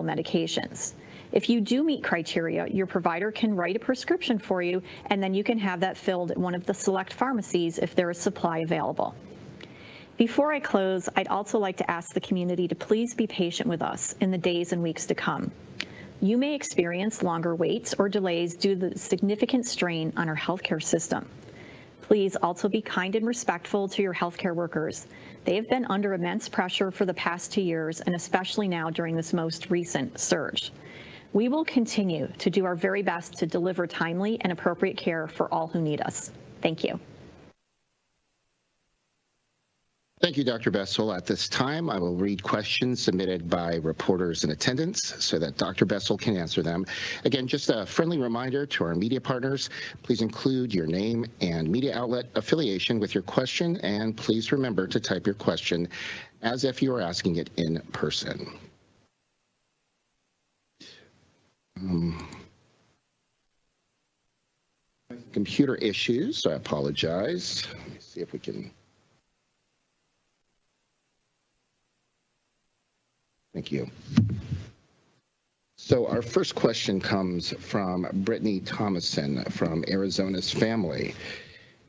medications. If you do meet criteria, your provider can write a prescription for you, and then you can have that filled at one of the select pharmacies if there is supply available. Before I close, I'd also like to ask the community to please be patient with us in the days and weeks to come. You may experience longer waits or delays due to the significant strain on our healthcare system. Please also be kind and respectful to your healthcare workers. They have been under immense pressure for the past 2 years, and especially now during this most recent surge. We will continue to do our very best to deliver timely and appropriate care for all who need us. Thank you. Thank you, Dr. Bessel. At this time, I will read questions submitted by reporters in attendance so that Dr. Bessel can answer them. Again, just a friendly reminder to our media partners, please include your name and media outlet affiliation with your question, and please remember to type your question as if you are asking it in person. Computer issues, so I apologize. Let me see if we can. Thank you. So our first question comes from Brittany Thomason from Arizona's Family.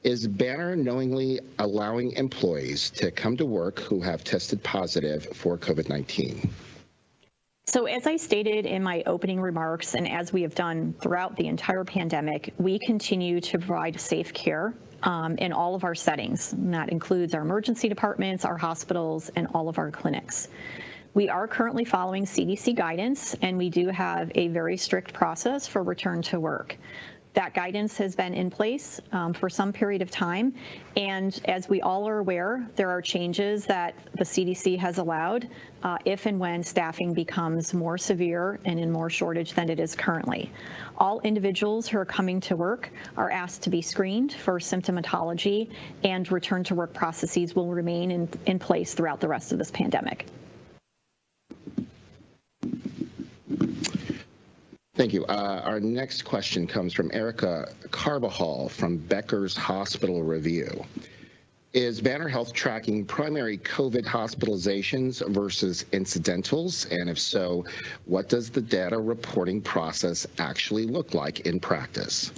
Is Banner knowingly allowing employees to come to work who have tested positive for COVID-19? So as I stated in my opening remarks, and as we have done throughout the entire pandemic, we continue to provide safe care in all of our settings. And that includes our emergency departments, our hospitals, and all of our clinics. We are currently following CDC guidance, and we do have a very strict process for return to work. That guidance has been in place for some period of time, and as we all are aware, there are changes that the CDC has allowed if and when staffing becomes more severe and in more shortage than it is currently. All individuals who are coming to work are asked to be screened for symptomatology, and return to work processes will remain in place throughout the rest of this pandemic. Thank you. Our next question comes from Erica Carbajal from Becker's Hospital Review. Is Banner Health tracking primary COVID hospitalizations versus incidentals? And if so, what does the data reporting process actually look like in practice?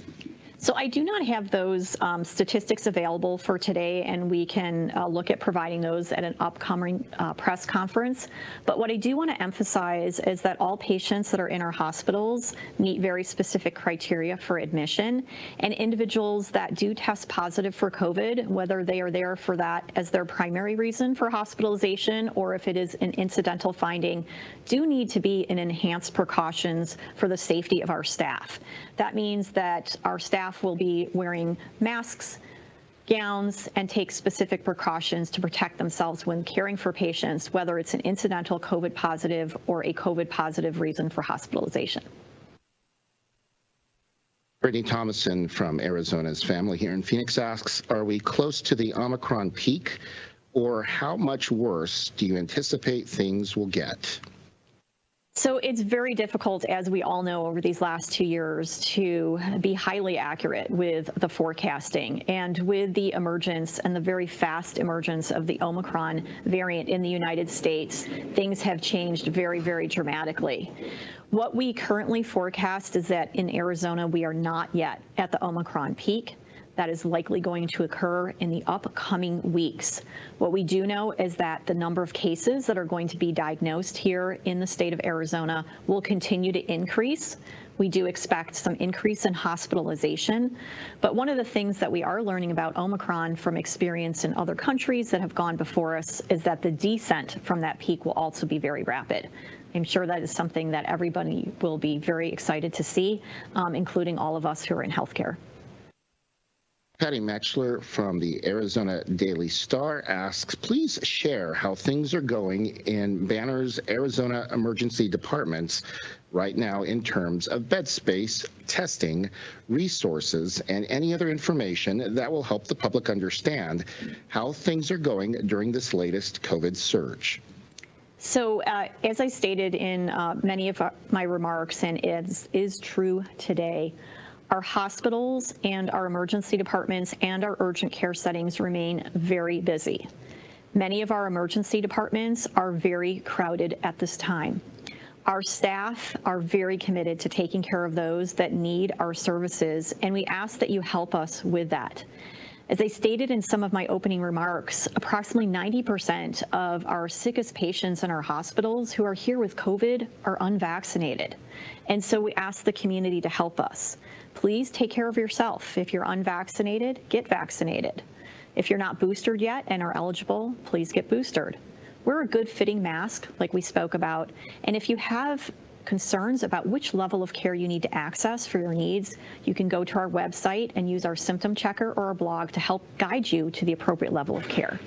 So I do not have those statistics available for today, and we can look at providing those at an upcoming press conference. But what I do want to emphasize is that all patients that are in our hospitals meet very specific criteria for admission, and individuals that do test positive for COVID, whether they are there for that as their primary reason for hospitalization or if it is an incidental finding, do need to be in enhanced precautions for the safety of our staff. That means that our staff will be wearing masks, gowns, and take specific precautions to protect themselves when caring for patients, whether it's an incidental COVID positive or a COVID positive reason for hospitalization. Brittany Thomason from Arizona's Family here in Phoenix asks, are we close to the Omicron peak, or how much worse do you anticipate things will get? So it's very difficult, as we all know, over these last 2 years to be highly accurate with the forecasting. And with the emergence and the very fast emergence of the Omicron variant in the United States, things have changed very, very dramatically. What we currently forecast is that in Arizona, we are not yet at the Omicron peak. That is likely going to occur in the upcoming weeks. What we do know is that the number of cases that are going to be diagnosed here in the state of Arizona will continue to increase. We do expect some increase in hospitalization. But one of the things that we are learning about Omicron from experience in other countries that have gone before us is that the descent from that peak will also be very rapid. I'm sure that is something that everybody will be very excited to see, including all of us who are in healthcare. Patty Maxler from the Arizona Daily Star asks, please share how things are going in Banner's Arizona emergency departments right now in terms of bed space, testing, resources, and any other information that will help the public understand how things are going during this latest COVID surge. So as I stated in many of my remarks, and it is true today, our hospitals and our emergency departments and our urgent care settings remain very busy. Many of our emergency departments are very crowded at this time. Our staff are very committed to taking care of those that need our services, and we ask that you help us with that. As I stated in some of my opening remarks, approximately 90% of our sickest patients in our hospitals who are here with COVID are unvaccinated. And so we ask the community to help us. Please take care of yourself. If you're unvaccinated, get vaccinated. If you're not boosted yet and are eligible, please get boosted. Wear a good fitting mask like we spoke about. And if you have concerns about which level of care you need to access for your needs, you can go to our website and use our symptom checker or our blog to help guide you to the appropriate level of care.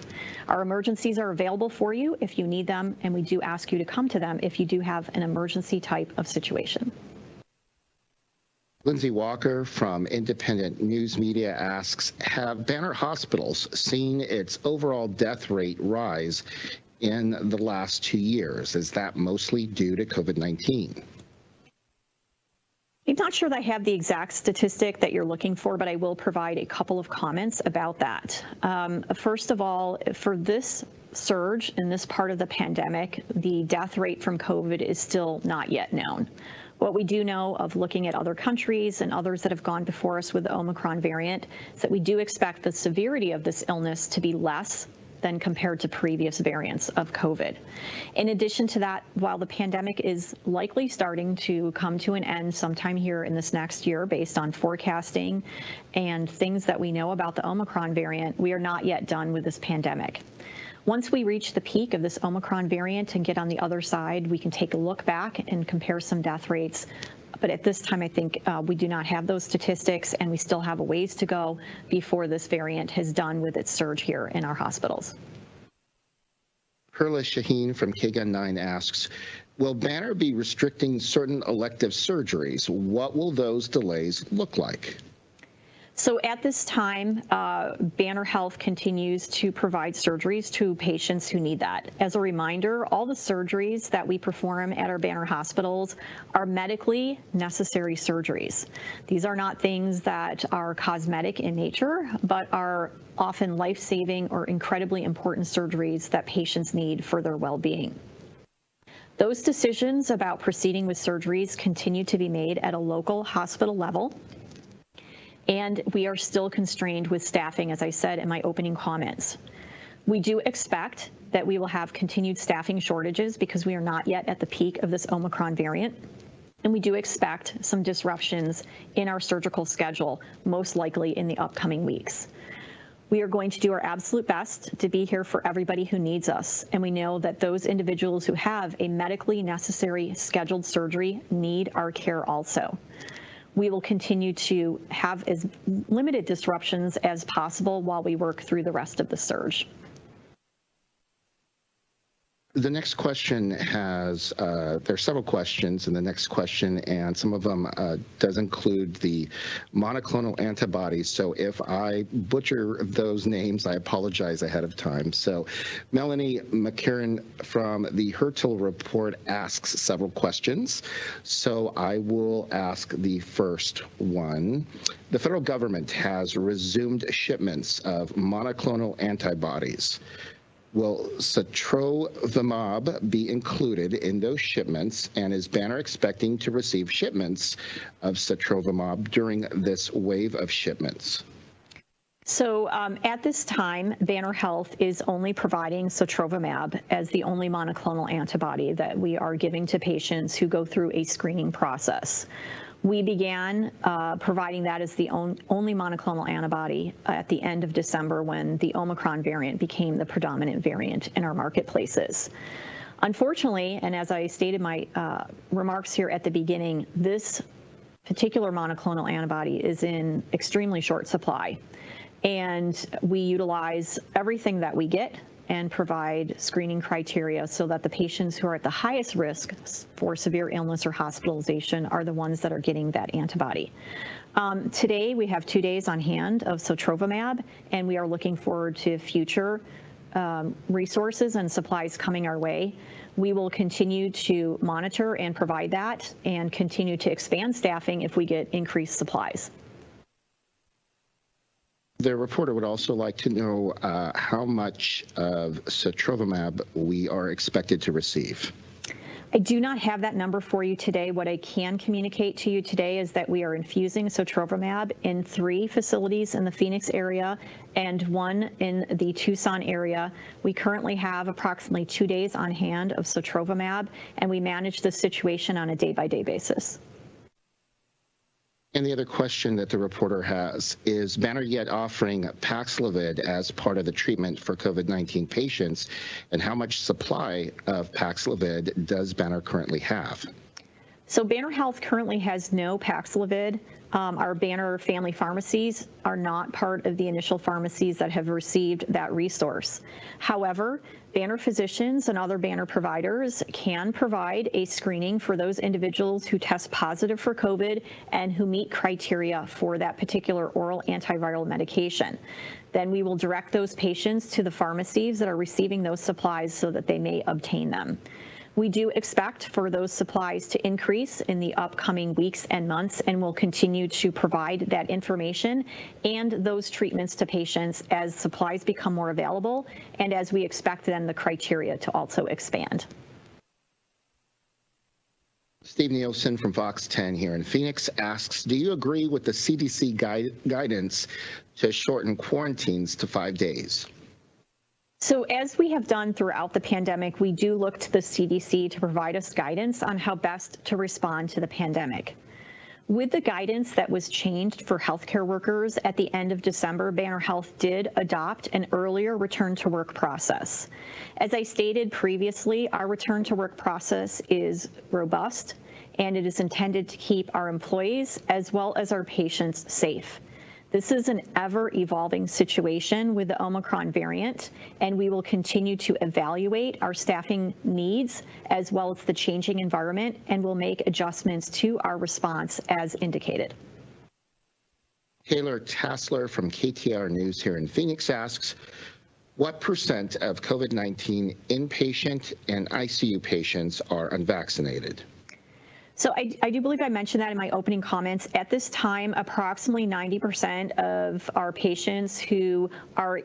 Our emergencies are available for you if you need them, and we do ask you to come to them if you do have an emergency type of situation. Lindsay Walker from Independent News Media asks, have Banner Hospitals seen its overall death rate rise in the last 2 years? Is that mostly due to COVID-19? I'm not sure that I have the exact statistic that you're looking for, but I will provide a couple of comments about that. First of all, for this surge in this part of the pandemic, the death rate from COVID is still not yet known. What we do know of looking at other countries and others that have gone before us with the Omicron variant is that we do expect the severity of this illness to be less than compared to previous variants of COVID. In addition to that, while the pandemic is likely starting to come to an end sometime here in this next year based on forecasting and things that we know about the Omicron variant, we are not yet done with this pandemic. Once we reach the peak of this Omicron variant and get on the other side, we can take a look back and compare some death rates. But at this time, I think we do not have those statistics, and we still have a ways to go before this variant has done with its surge here in our hospitals. Perla Shaheen from KGUN 9 asks, will Banner be restricting certain elective surgeries? What will those delays look like? So at this time, Banner Health continues to provide surgeries to patients who need that. As a reminder, all the surgeries that we perform at our Banner hospitals are medically necessary surgeries. These are not things that are cosmetic in nature, but are often life-saving or incredibly important surgeries that patients need for their well-being. Those decisions about proceeding with surgeries continue to be made at a local hospital level. And we are still constrained with staffing, as I said in my opening comments. We do expect that we will have continued staffing shortages because we are not yet at the peak of this Omicron variant. And we do expect some disruptions in our surgical schedule, most likely in the upcoming weeks. We are going to do our absolute best to be here for everybody who needs us. And we know that those individuals who have a medically necessary scheduled surgery need our care also. We will continue to have as limited disruptions as possible while we work through the rest of the surge. The next question has, there are several questions in the next question, and some of them does include the monoclonal antibodies. So if I butcher those names, I apologize ahead of time. So Melanie McCarran from the Hertel Report asks several questions. So I will ask the first one. The federal government has resumed shipments of monoclonal antibodies. Will sotrovimab be included in those shipments, and is Banner expecting to receive shipments of sotrovimab during this wave of shipments? So at this time, Banner Health is only providing sotrovimab as the only monoclonal antibody that we are giving to patients who go through a screening process. We began providing that as the only monoclonal antibody at the end of December when the Omicron variant became the predominant variant in our marketplaces. Unfortunately, and as I stated my remarks here at the beginning, this particular monoclonal antibody is in extremely short supply. And we utilize everything that we get and provide screening criteria so that the patients who are at the highest risk for severe illness or hospitalization are the ones that are getting that antibody. Today, we have 2 days on hand of sotrovimab, and we are looking forward to future resources and supplies coming our way. We will continue to monitor and provide that and continue to expand staffing if we get increased supplies. The reporter would also like to know how much of sotrovimab we are expected to receive. I do not have that number for you today. What I can communicate to you today is that we are infusing sotrovimab in 3 facilities in the Phoenix area and 1 in the Tucson area. We currently have approximately 2 days on hand of sotrovimab, and we manage the situation on a day-by-day basis. And the other question that the reporter has is Banner yet offering Paxlovid as part of the treatment for COVID-19 patients, and how much supply of Paxlovid does Banner currently have? So Banner Health currently has no Paxlovid. Our Banner family pharmacies are not part of the initial pharmacies that have received that resource. However, Banner physicians and other Banner providers can provide a screening for those individuals who test positive for COVID and who meet criteria for that particular oral antiviral medication. Then we will direct those patients to the pharmacies that are receiving those supplies so that they may obtain them. We do expect for those supplies to increase in the upcoming weeks and months, and we'll continue to provide that information and those treatments to patients as supplies become more available and as we expect then the criteria to also expand. Steve Nielsen from Fox 10 here in Phoenix asks, do you agree with the CDC guidance to shorten quarantines to 5 days? So as we have done throughout the pandemic, we do look to the CDC to provide us guidance on how best to respond to the pandemic. With the guidance that was changed for healthcare workers at the end of December, Banner Health did adopt an earlier return to work process. As I stated previously, our return to work process is robust, and it is intended to keep our employees as well as our patients safe. This is an ever-evolving situation with the Omicron variant, and we will continue to evaluate our staffing needs as well as the changing environment, and we'll make adjustments to our response as indicated. Taylor Tassler from KTR News here in Phoenix asks, what % of COVID-19 inpatient and ICU patients are unvaccinated? So I do believe I mentioned that in my opening comments. At this time, approximately 90% of our patients who are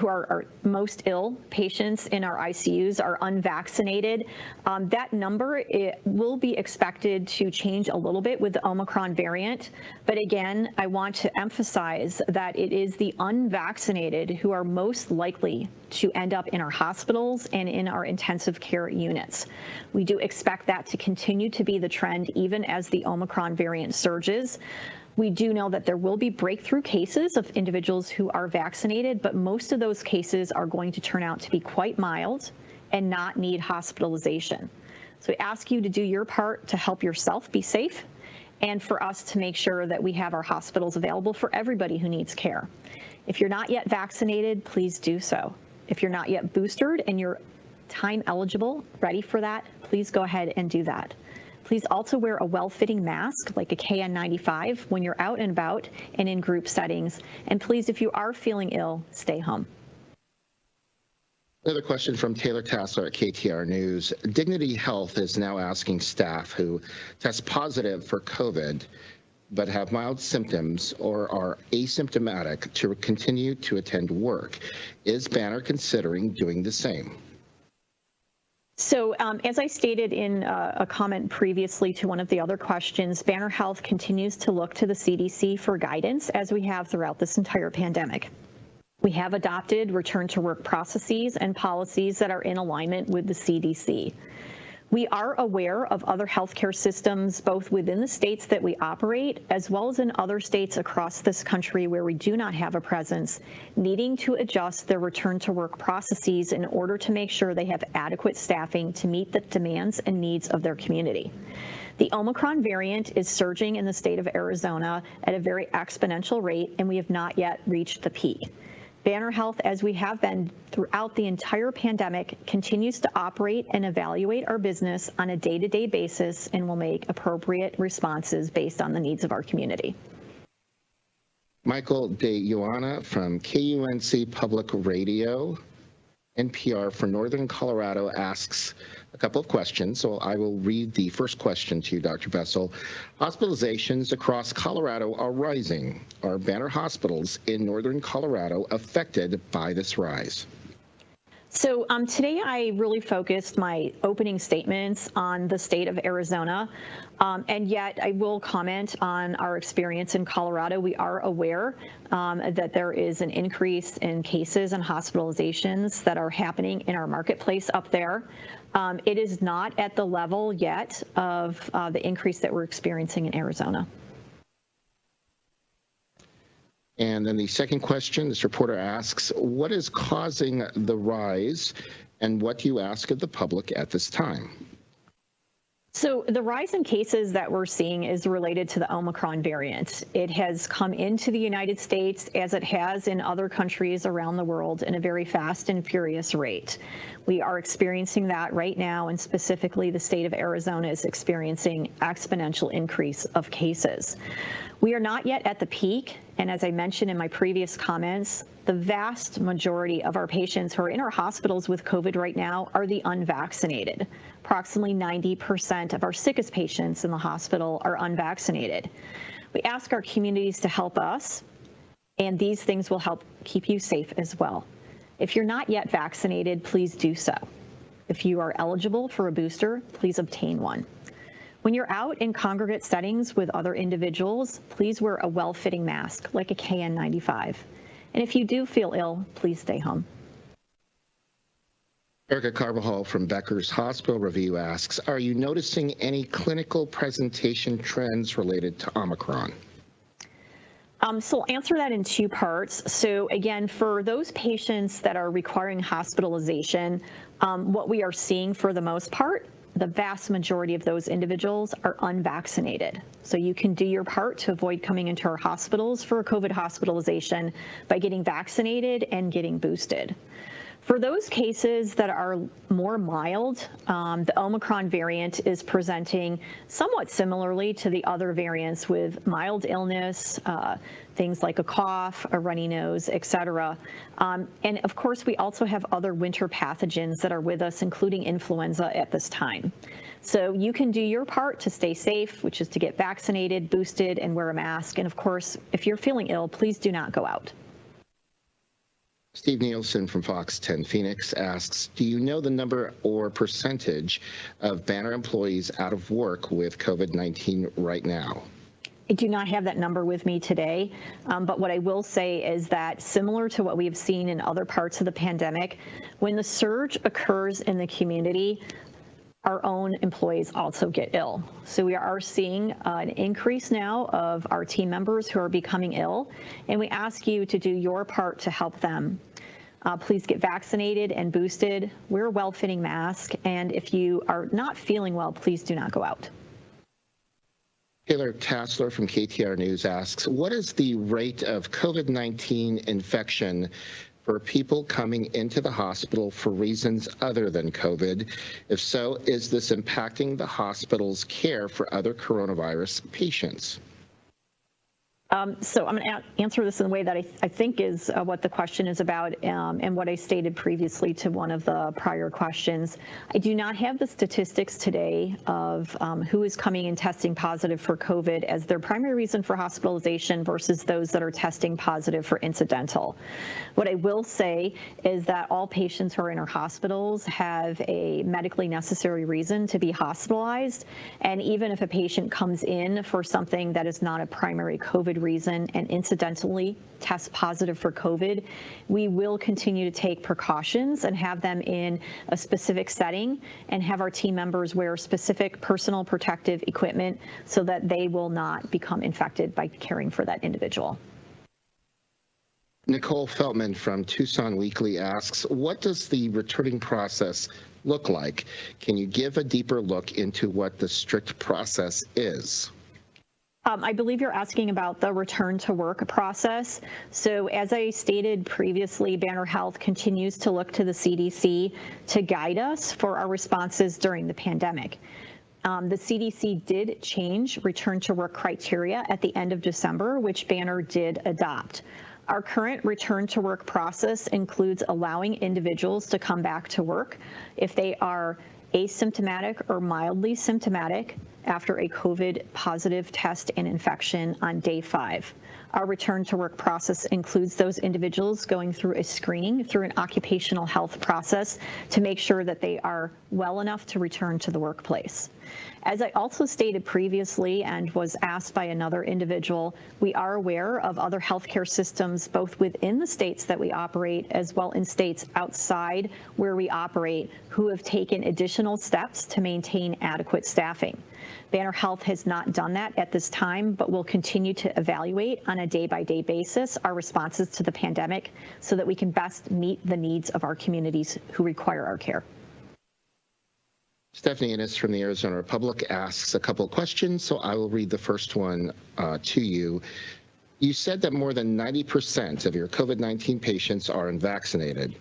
our most ill patients in our ICUs are unvaccinated. That number will be expected to change a little bit with the Omicron variant. But again, I want to emphasize that it is the unvaccinated who are most likely to end up in our hospitals and in our intensive care units. We do expect that to continue to be the trend even as the Omicron variant surges. We do know that there will be breakthrough cases of individuals who are vaccinated, but most of those cases are going to turn out to be quite mild and not need hospitalization. So we ask you to do your part to help yourself be safe and for us to make sure that we have our hospitals available for everybody who needs care. If you're not yet vaccinated, please do so. If you're not yet boosted and you're time eligible, ready for that, please go ahead and do that. Please also wear a well-fitting mask like a KN95 when you're out and about and in group settings. And please, if you are feeling ill, stay home. Another question from Taylor Tassler at KTR News. Dignity Health is now asking staff who test positive for COVID but have mild symptoms or are asymptomatic to continue to attend work. Is Banner considering doing the same? So as I stated in a comment previously to one of the other questions, Banner Health continues to look to the CDC for guidance as we have throughout this entire pandemic. We have adopted return to work processes and policies that are in alignment with the CDC. We are aware of other healthcare systems, both within the states that we operate, as well as in other states across this country where we do not have a presence, needing to adjust their return to work processes in order to make sure they have adequate staffing to meet the demands and needs of their community. The Omicron variant is surging in the state of Arizona at a very exponential rate, and we have not yet reached the peak. Banner Health, as we have been throughout the entire pandemic, continues to operate and evaluate our business on a day-to-day basis and will make appropriate responses based on the needs of our community. Michael De Ioana from KUNC Public Radio, NPR for Northern Colorado asks a couple of questions, so I will read the first question to you, Dr. Bessel. Hospitalizations across Colorado are rising. Are Banner hospitals in Northern Colorado affected by this rise? So today I really focused my opening statements on the state of Arizona, and yet I will comment on our experience in Colorado. We are aware that there is an increase in cases and hospitalizations that are happening in our marketplace up there. It is not at the level yet of the increase that we're experiencing in Arizona. And then the second question, this reporter asks, what is causing the rise and what do you ask of the public at this time? So the rise in cases that we're seeing is related to the Omicron variant. It has come into the United States, as it has in other countries around the world, in a very fast and furious rate. We are experiencing that right now, and specifically the state of Arizona is experiencing exponential increase of cases. We are not yet at the peak, and as I mentioned in my previous comments, the vast majority of our patients who are in our hospitals with COVID right now are the unvaccinated. Approximately 90% of our sickest patients in the hospital are unvaccinated. We ask our communities to help us, and these things will help keep you safe as well. If you're not yet vaccinated, please do so. If you are eligible for a booster, please obtain one. When you're out in congregate settings with other individuals, please wear a well-fitting mask like a KN95. And if you do feel ill, please stay home. Erica Carvajal from Becker's Hospital Review asks, are you noticing any clinical presentation trends related to Omicron? So I'll answer that in two parts. So again, for those patients that are requiring hospitalization, what we are seeing for the most part, the vast majority of those individuals are unvaccinated. So you can do your part to avoid coming into our hospitals for a COVID hospitalization by getting vaccinated and getting boosted. For those cases that are more mild, the Omicron variant is presenting somewhat similarly to the other variants with mild illness, things like a cough, a runny nose, et cetera. And of course, we also have other winter pathogens that are with us, including influenza at this time. So you can do your part to stay safe, which is to get vaccinated, boosted, and wear a mask. And of course, if you're feeling ill, please do not go out. Steve Nielsen from Fox 10 Phoenix asks, do you know the number or percentage of Banner employees out of work with COVID-19 right now? I do not have that number with me today, but what I will say is that similar to what we have seen in other parts of the pandemic, when the surge occurs in the community, our own employees also get ill. So we are seeing an increase now of our team members who are becoming ill, and we ask you to do your part to help them. Please get vaccinated and boosted, wear a well-fitting mask, and if you are not feeling well, please do not go out. Taylor Tassler from KTR News asks, what is the rate of COVID-19 infection for people coming into the hospital for reasons other than COVID? If so, is this impacting the hospital's care for other coronavirus patients? So I'm going to answer this in a way that I think is what the question is about, and what I stated previously to one of the prior questions. I do not have the statistics today of who is coming and testing positive for COVID as their primary reason for hospitalization versus those that are testing positive for incidental. What I will say is that all patients who are in our hospitals have a medically necessary reason to be hospitalized, and even if a patient comes in for something that is not a primary COVID reason and incidentally test positive for COVID, we will continue to take precautions and have them in a specific setting and have our team members wear specific personal protective equipment so that they will not become infected by caring for that individual. Nicole Feltman from Tucson Weekly asks, what does the returning process look like? Can you give a deeper look into what the strict process is? I believe you're asking about the return to work process. So as I stated previously, Banner Health continues to look to the CDC to guide us for our responses during the pandemic. The CDC did change return to work criteria at the end of December, which Banner did adopt. Our current return to work process includes allowing individuals to come back to work if they are asymptomatic or mildly symptomatic, after a COVID positive test and infection on day 5. Our return to work process includes those individuals going through a screening through an occupational health process to make sure that they are well enough to return to the workplace. As I also stated previously and was asked by another individual, we are aware of other healthcare systems both within the states that we operate as well in states outside where we operate who have taken additional steps to maintain adequate staffing. Banner Health has not done that at this time, but will continue to evaluate on a day-by-day basis our responses to the pandemic so that we can best meet the needs of our communities who require our care. Stephanie Innes from the Arizona Republic asks a couple of questions, so I will read the first one to you. You said that more than 90% of your COVID-19 patients are unvaccinated.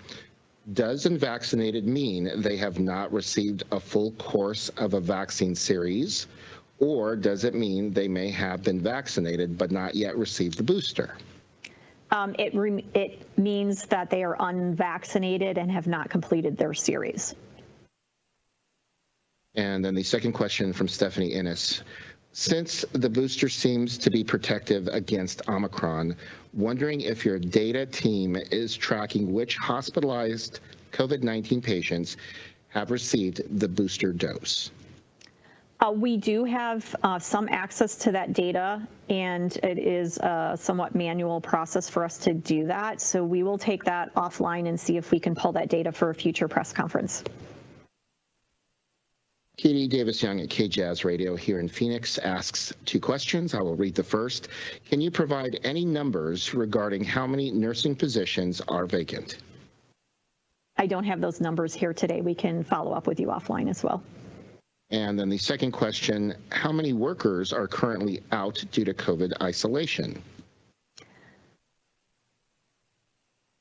Does unvaccinated mean they have not received a full course of a vaccine series, or does it mean they may have been vaccinated but not yet received the booster? It means that they are unvaccinated and have not completed their series. And then the second question from Stephanie Innes. Since the booster seems to be protective against Omicron, wondering if your data team is tracking which hospitalized COVID-19 patients have received the booster dose. We do have some access to that data, and it is a somewhat manual process for us to do that. So we will take that offline and see if we can pull that data for a future press conference. Katie Davis-Young at KJazz Radio here in Phoenix asks 2 questions. I will read the first. Can you provide any numbers regarding how many nursing positions are vacant? I don't have those numbers here today. We can follow up with you offline as well. And then the second question, how many workers are currently out due to COVID isolation?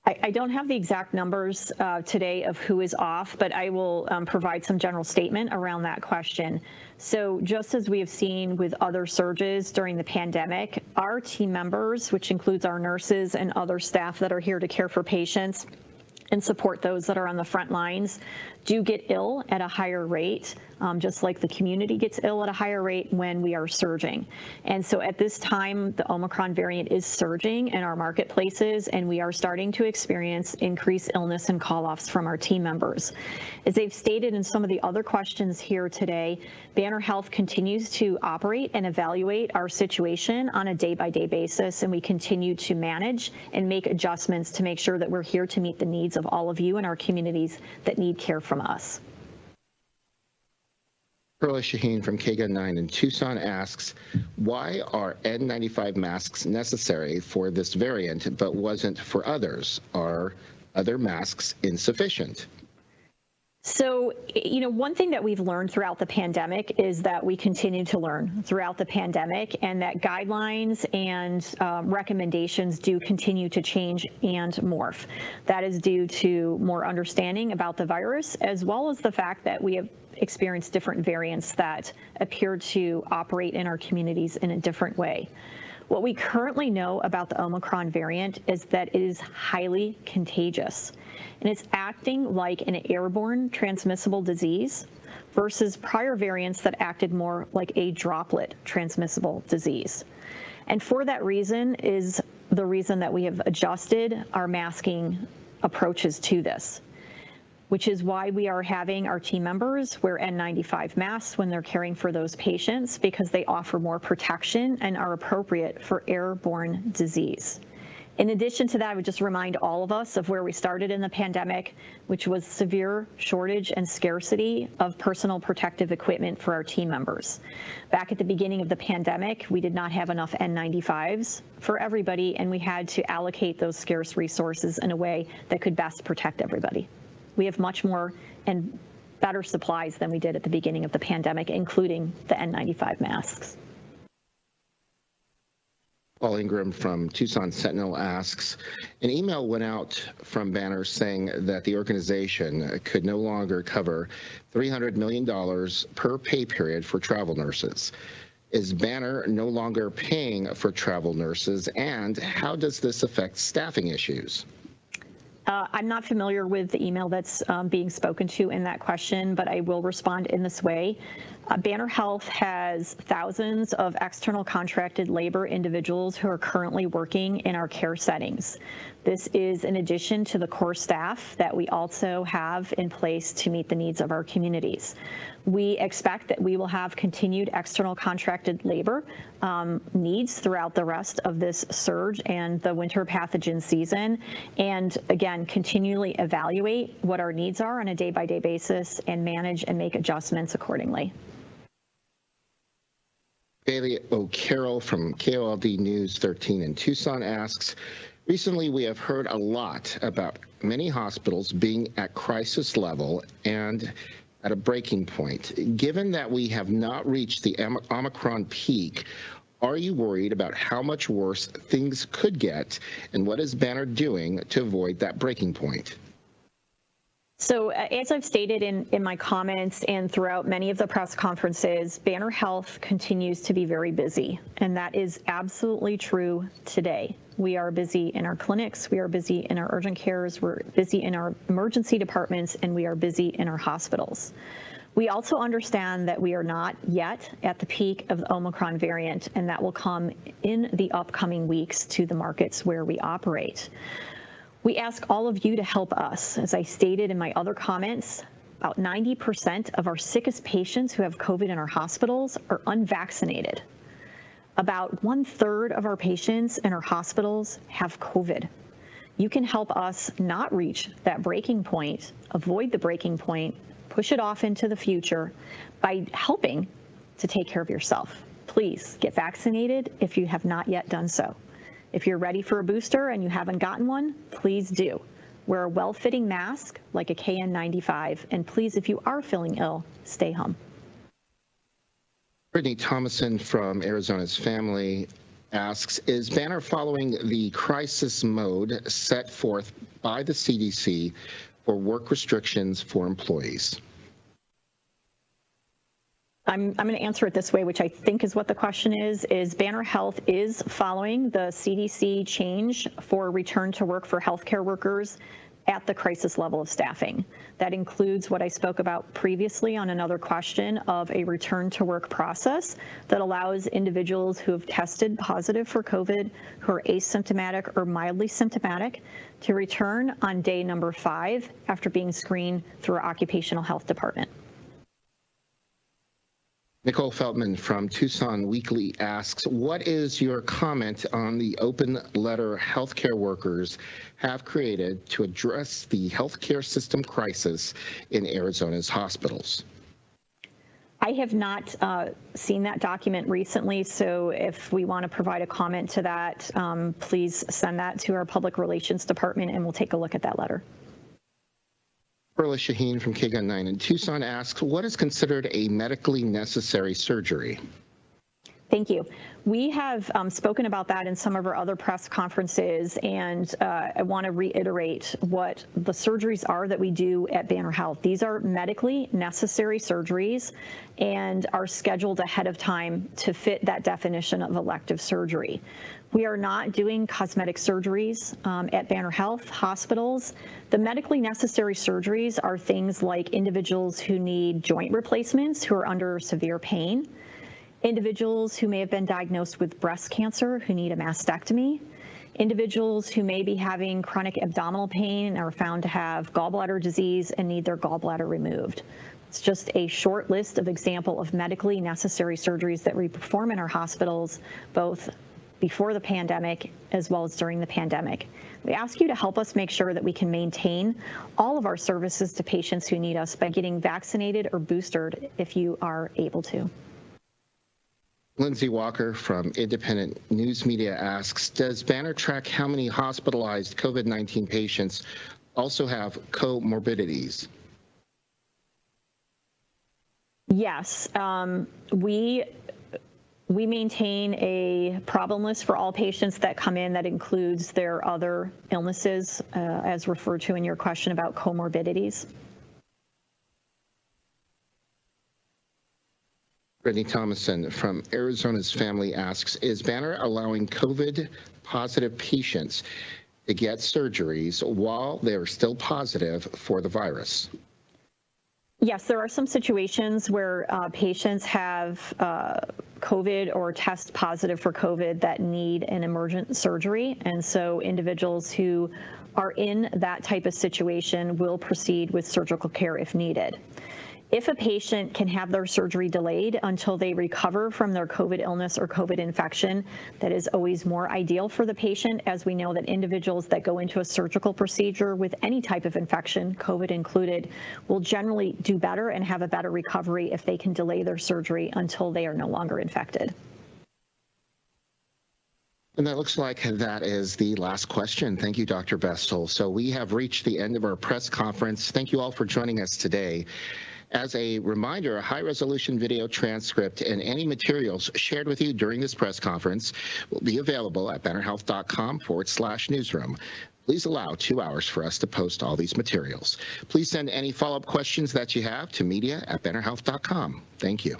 I don't have the exact numbers today of who is off, but I will provide some general statement around that question. So just as we have seen with other surges during the pandemic, our team members, which includes our nurses and other staff that are here to care for patients and support those that are on the front lines, do get ill at a higher rate, just like the community gets ill at a higher rate when we are surging. And so at this time, the Omicron variant is surging in our marketplaces, and we are starting to experience increased illness and call-offs from our team members. As they've stated in some of the other questions here today, Banner Health continues to operate and evaluate our situation on a day-by-day basis, and we continue to manage and make adjustments to make sure that we're here to meet the needs of all of you in our communities that need care from us. Perla Shaheen from KGUN 9 in Tucson asks, why are N95 masks necessary for this variant but wasn't for others? Are other masks insufficient? So, one thing that we've learned throughout the pandemic is that we continue to learn throughout the pandemic, and that guidelines and recommendations do continue to change and morph. That is due to more understanding about the virus, as well as the fact that we have experienced different variants that appear to operate in our communities in a different way. What we currently know about the Omicron variant is that it is highly contagious, and it's acting like an airborne transmissible disease versus prior variants that acted more like a droplet transmissible disease. And for that reason is the reason that we have adjusted our masking approaches to this, which is why we are having our team members wear N95 masks when they're caring for those patients, because they offer more protection and are appropriate for airborne disease. In addition to that, I would just remind all of us of where we started in the pandemic, which was severe shortage and scarcity of personal protective equipment for our team members. Back at the beginning of the pandemic, we did not have enough N95s for everybody, and we had to allocate those scarce resources in a way that could best protect everybody. We have much more and better supplies than we did at the beginning of the pandemic, including the N95 masks. Paul Ingram from Tucson Sentinel asks, an email went out from Banner saying that the organization could no longer cover $300 million per pay period for travel nurses. Is Banner no longer paying for travel nurses, and how does this affect staffing issues? I'm not familiar with the email that's being spoken to in that question, but I will respond in this way. Banner Health has thousands of external contracted labor individuals who are currently working in our care settings. This is in addition to the core staff that we also have in place to meet the needs of our communities. We expect that we will have continued external contracted labor needs throughout the rest of this surge and the winter pathogen season, and again, continually evaluate what our needs are on a day-by-day basis and manage and make adjustments accordingly. Bailey O'Carroll from KOLD News 13 in Tucson asks, recently we have heard a lot about many hospitals being at crisis level and at a breaking point. Given that we have not reached the Omicron peak, are you worried about how much worse things could get, and what is Banner doing to avoid that breaking point? So as I've stated in my comments and throughout many of the press conferences, Banner Health continues to be very busy, and that is absolutely true today. We are busy in our clinics, we are busy in our urgent cares, we're busy in our emergency departments, and we are busy in our hospitals. We also understand that we are not yet at the peak of the Omicron variant, and that will come in the upcoming weeks to the markets where we operate. We ask all of you to help us. As I stated in my other comments, about 90% of our sickest patients who have COVID in our hospitals are unvaccinated. About 1/3 of our patients in our hospitals have COVID. You can help us not reach that breaking point, avoid the breaking point, push it off into the future by helping to take care of yourself. Please get vaccinated if you have not yet done so. If you're ready for a booster and you haven't gotten one, please do. Wear a well-fitting mask like a KN95, and please, if you are feeling ill, stay home. Brittany Thomason from Arizona's Family asks, is Banner following the crisis mode set forth by the CDC for work restrictions for employees? I'm going to answer it this way, which I think is what the question is Banner Health is following the CDC change for return to work for healthcare workers at the crisis level of staffing. That includes what I spoke about previously on another question of a return to work process that allows individuals who have tested positive for COVID, who are asymptomatic or mildly symptomatic, to return on day number 5 after being screened through our occupational health department. Nicole Feldman from Tucson Weekly asks, what is your comment on the open letter healthcare workers have created to address the healthcare system crisis in Arizona's hospitals? I have not seen that document recently, so if we want to provide a comment to that, please send that to our public relations department and we'll take a look at that letter. Perla Shaheen from KGUN 9 in Tucson asks, what is considered a medically necessary surgery? Thank you. We have spoken about that in some of our other press conferences, and I want to reiterate what the surgeries are that we do at Banner Health. These are medically necessary surgeries and are scheduled ahead of time to fit that definition of elective surgery. We are not doing cosmetic surgeries at Banner Health hospitals. The medically necessary surgeries are things like individuals who need joint replacements, who are under severe pain, individuals who may have been diagnosed with breast cancer who need a mastectomy, individuals who may be having chronic abdominal pain and are found to have gallbladder disease and need their gallbladder removed. It's just a short list of example of medically necessary surgeries that we perform in our hospitals, both before the pandemic as well as during the pandemic. We ask you to help us make sure that we can maintain all of our services to patients who need us by getting vaccinated or boosted if you are able to. Lindsay Walker from Independent News Media asks, does Banner track how many hospitalized COVID-19 patients also have comorbidities? Yes, we maintain a problem list for all patients that come in that includes their other illnesses, as referred to in your question about comorbidities. Brittany Thomason from Arizona's Family asks, is Banner allowing COVID-positive patients to get surgeries while they're still positive for the virus? Yes, there are some situations where patients have COVID or test positive for COVID that need an emergent surgery. And so individuals who are in that type of situation will proceed with surgical care if needed. If a patient can have their surgery delayed until they recover from their COVID illness or COVID infection, that is always more ideal for the patient, as we know that individuals that go into a surgical procedure with any type of infection, COVID included, will generally do better and have a better recovery if they can delay their surgery until they are no longer infected. And that looks like that is the last question. Thank you, Dr. Bestel. So we have reached the end of our press conference. Thank you all for joining us today. As a reminder, a high-resolution video transcript and any materials shared with you during this press conference will be available at bannerhealth.com/newsroom. Please allow 2 hours for us to post all these materials. Please send any follow-up questions that you have to media@bannerhealth.com. Thank you.